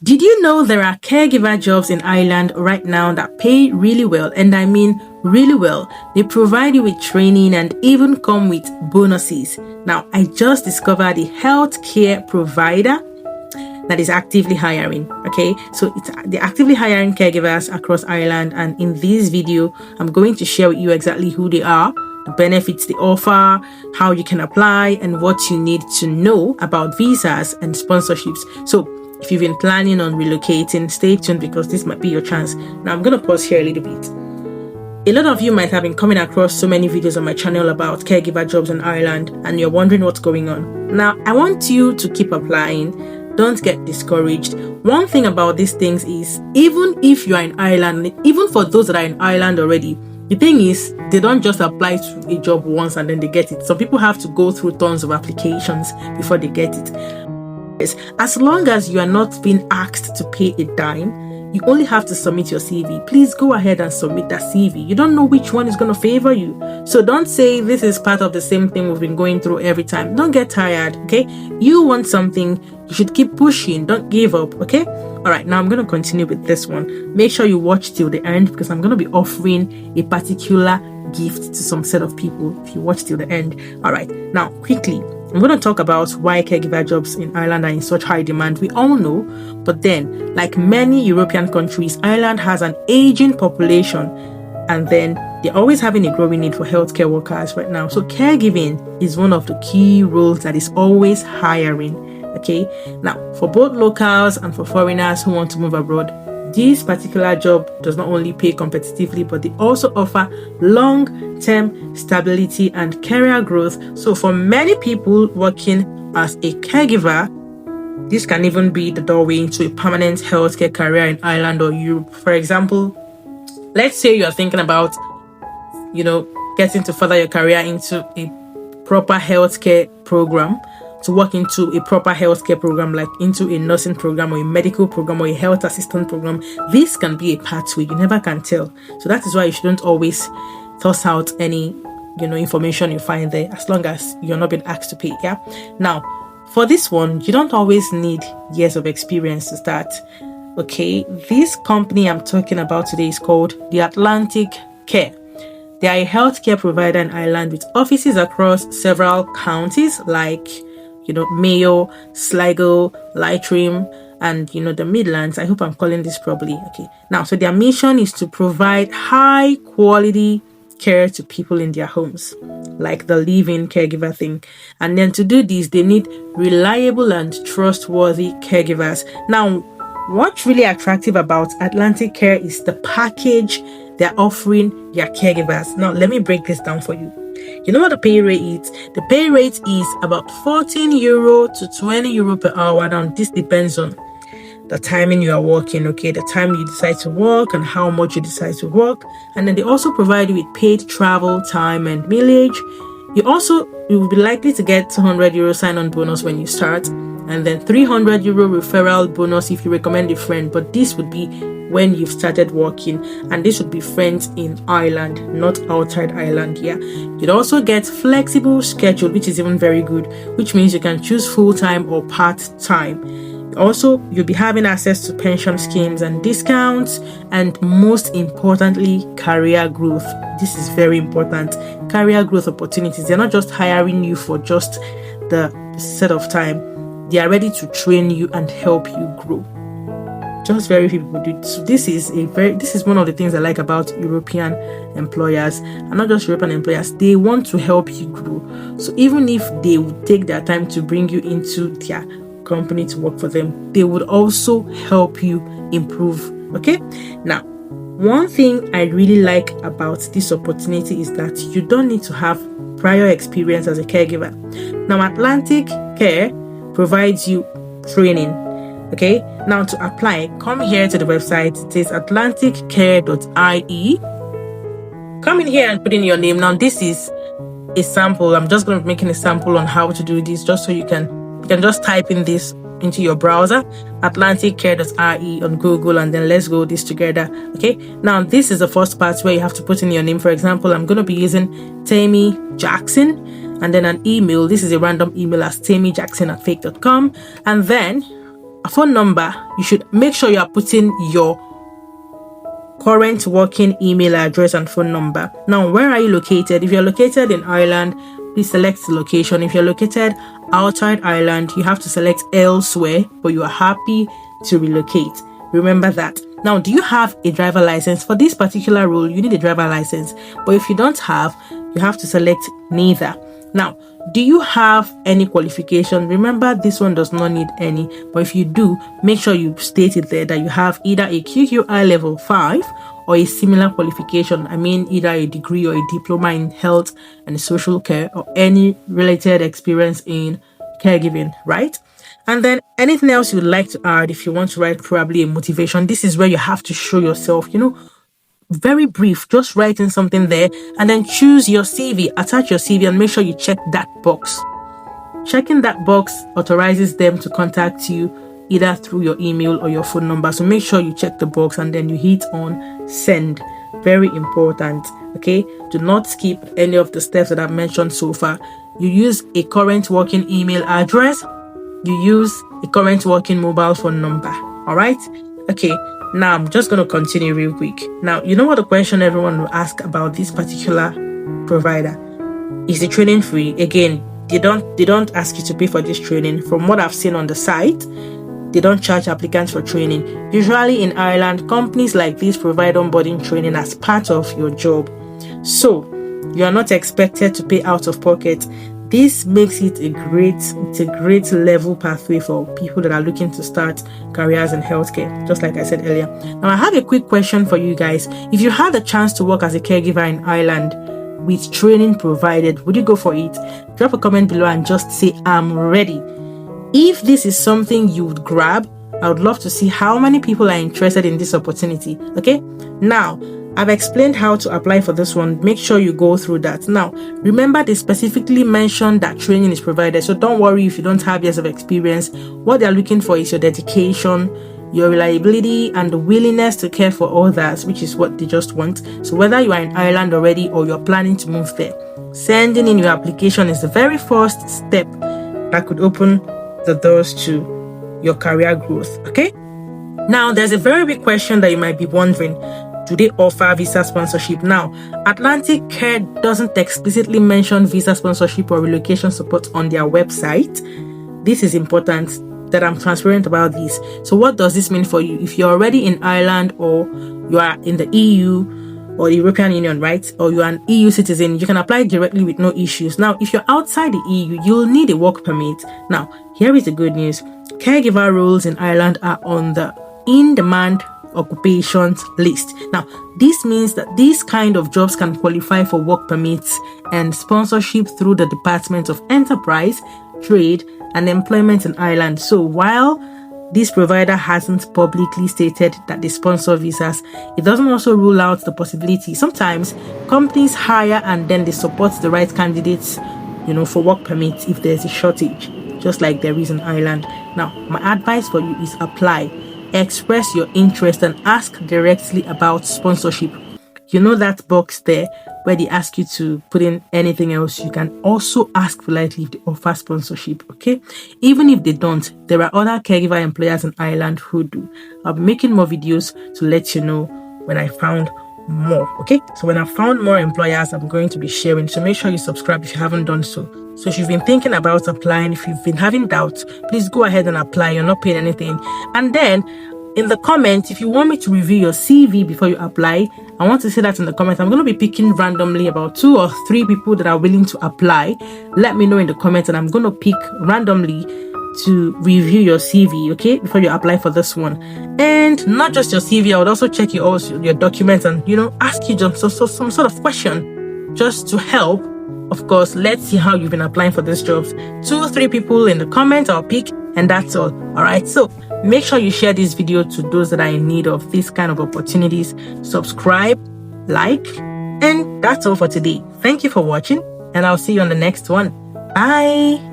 Did you know there are caregiver jobs in Ireland right now that pay really well? And I mean really well. They provide you with training and even come with bonuses. Now, I just discovered a healthcare provider that is actively hiring. Okay, so they're actively hiring caregivers across Ireland, and in this video I'm going to share with you exactly who they are, the benefits they offer, how you can apply, and what you need to know about visas and sponsorships. So if you've been planning on relocating, stay tuned because this might be your chance. Now I'm going to pause here a little bit. A lot of you might have been coming across so many videos on my channel about caregiver jobs in Ireland, and you're wondering what's going on. Now, I want you to keep applying. Don't get discouraged. One thing about these things is, even if you are in Ireland, even for those that are in Ireland already, the thing is, they don't just apply to a job once and then they get it. Some people have to go through tons of applications before they get it. As long as you are not being asked to pay a dime, you only have to submit your CV. Please go ahead and submit that CV. You don't know which one is going to favor you. So don't say this is part of the same thing we've been going through every time. Don't get tired, okay? You want something, you should keep pushing. Don't give up, okay? All right, now I'm going to continue with this one. Make sure you watch till the end because I'm going to be offering a particular gift to some set of people if you watch till the end. All right, now quickly, I'm going to talk about why caregiver jobs in Ireland are in such high demand. We all know, but then, like many European countries, Ireland has an aging population, and then they're always having a growing need for healthcare workers right now. So caregiving is one of the key roles that is always hiring. Okay, now for both locals and for foreigners who want to move abroad, this particular job does not only pay competitively, but they also offer long-term stability and career growth. So for many people working as a caregiver, this can even be the doorway into a permanent healthcare career in Ireland or Europe. For example, let's say you are thinking about, getting to further your career into a proper healthcare program, to work into a proper healthcare program, like into a nursing program or a medical program or a health assistant program. This can be a pathway. You never can tell. So that is why you shouldn't always toss out any, information you find there, as long as you're not being asked to pay. Yeah. Now, for this one, you don't always need years of experience to start. Okay. This company I'm talking about today is called the Atlantic Care. They are a healthcare provider in Ireland with offices across several counties like Mayo, Sligo, Leitrim, and the Midlands. I hope I'm calling this properly. Okay. Now, so their mission is to provide high quality care to people in their homes, like the live-in caregiver thing. And then to do this, they need reliable and trustworthy caregivers. Now, what's really attractive about Atlantic Care is the package they're offering their caregivers. Now, let me break this down for you. You know what the pay rate is? The pay rate is about 14 euro to 20 euro per hour. Now, this depends on the timing you are working, okay? The time you decide to work and how much you decide to work. And then they also provide you with paid travel, time, and mileage. You will be likely to get 200 euro sign-on bonus when you start, and then 300 euro referral bonus if you recommend a friend. But this would be when you've started working, and this would be friends in Ireland, not outside Ireland. Yeah, you'd also get flexible schedule, which is even very good, which means you can choose full-time or part-time. Also, you'll be having access to pension schemes and discounts, and most importantly, career growth. This is very important. Career growth opportunities. They're not just hiring you for just the set of time. They are ready to train you and help you grow. Just very few people do it. So this is one of the things I like about European employers, and not just European employers. They want to help you grow. So even if they would take their time to bring you into their company to work for them, they would also help you improve. Okay. Now, one thing I really like about this opportunity is that you don't need to have prior experience as a caregiver. Now, Atlantic Care provides you training. Okay, now to apply, come here to the website. It says atlanticcare.ie. Come in here and put in your name. Now, this is a sample. I'm just going to be making a sample on how to do this, just so you can just type in this into your browser, atlanticcare.ie on Google, and then let's go this together. Okay, now this is the first part where you have to put in your name. For example, I'm going to be using Tammy Jackson, and then an email. This is a random email as tammyjackson@fake.com, and then phone number, you should make sure you are putting your current working email address and phone number. Now, where are you located? If you're located in Ireland, please select the location. If you're located outside Ireland, you have to select elsewhere, but you are happy to relocate. Remember that. Now, do you have a driver license? For this particular role, you need a driver license, but if you don't have, you have to select neither. Now, do you have any qualification? Remember, this one does not need any, but if you do, make sure you state it there that you have either a QQI level 5 or a similar qualification. I mean, either a degree or a diploma in health and social care or any related experience in caregiving, right? And then anything else you would like to add, if you want to write probably a motivation, this is where you have to show yourself, very brief, just writing something there, and then choose your CV, attach your CV, and make sure you check that box. Checking that box authorizes them to contact you either through your email or your phone number. So make sure you check the box and then you hit on send. Very important. Okay, do not skip any of the steps that I've mentioned so far. You use a current working email address, you use a current working mobile phone number. All right, okay. Now, I'm just going to continue real quick. Now, you know what the question everyone will ask about this particular provider? Is the training free? Again, they don't ask you to pay for this training. From what I've seen on the site, they don't charge applicants for training. Usually in Ireland, companies like this provide onboarding training as part of your job. So, you are not expected to pay out of pocket. This makes it a great level pathway for people that are looking to start careers in healthcare, just like I said earlier. Now, I have a quick question for you guys. If you had the chance to work as a caregiver in Ireland with training provided, would you go for it? Drop a comment below and just say, I'm ready. If this is something you would grab, I would love to see how many people are interested in this opportunity. Okay? Now, I've explained how to apply for this one. Make sure you go through that. Now, remember they specifically mentioned that training is provided. So don't worry if you don't have years of experience. What they're looking for is your dedication, your reliability, and the willingness to care for others, which is what they just want. So whether you are in Ireland already or you're planning to move there, sending in your application is the very first step that could open the doors to your career growth. Okay? Now, there's a very big question that you might be wondering. Do they offer visa sponsorship? Now, Atlantic Care doesn't explicitly mention visa sponsorship or relocation support on their website. This is important that I'm transparent about this. So what does this mean for you? If you're already in Ireland or you are in the EU or the European Union, right? Or you're an EU citizen, you can apply directly with no issues. Now, if you're outside the EU, you'll need a work permit. Now, here is the good news. Caregiver roles in Ireland are on the in-demand occupations list. Now, this means that these kind of jobs can qualify for work permits and sponsorship through the Department of Enterprise, Trade and Employment in Ireland. So while this provider hasn't publicly stated that they sponsor visas, it doesn't also rule out the possibility. Sometimes companies hire and then they support the right candidates, for work permits if there's a shortage, just like there is in Ireland. Now, my advice for you is apply. Express your interest and ask directly about sponsorship. That box there where they ask you to put in anything else. You can also ask politely if they offer sponsorship. Okay, even if they don't, there are other caregiver employers in Ireland who do. I'll be making more videos to let you know when I found more. Okay, so when I found more employers, I'm going to be sharing. So make sure you subscribe if you haven't done so. So if you've been thinking about applying, if you've been having doubts, please go ahead and apply. You're not paying anything. And then in the comments, if you want me to review your CV before you apply, I want to say that in the comments. I'm going to be picking randomly about 2 or 3 people that are willing to apply. Let me know in the comments and I'm going to pick randomly to review your CV, okay, before you apply for this one. And not just your CV, I would also check your documents and, ask you some sort of question just to help. Of course, let's see how you've been applying for these jobs. 2 or 3 people in the comments, I'll pick, and that's all. All right, so make sure you share this video to those that are in need of this kind of opportunities. Subscribe, like, and that's all for today. Thank you for watching, and I'll see you on the next one. Bye.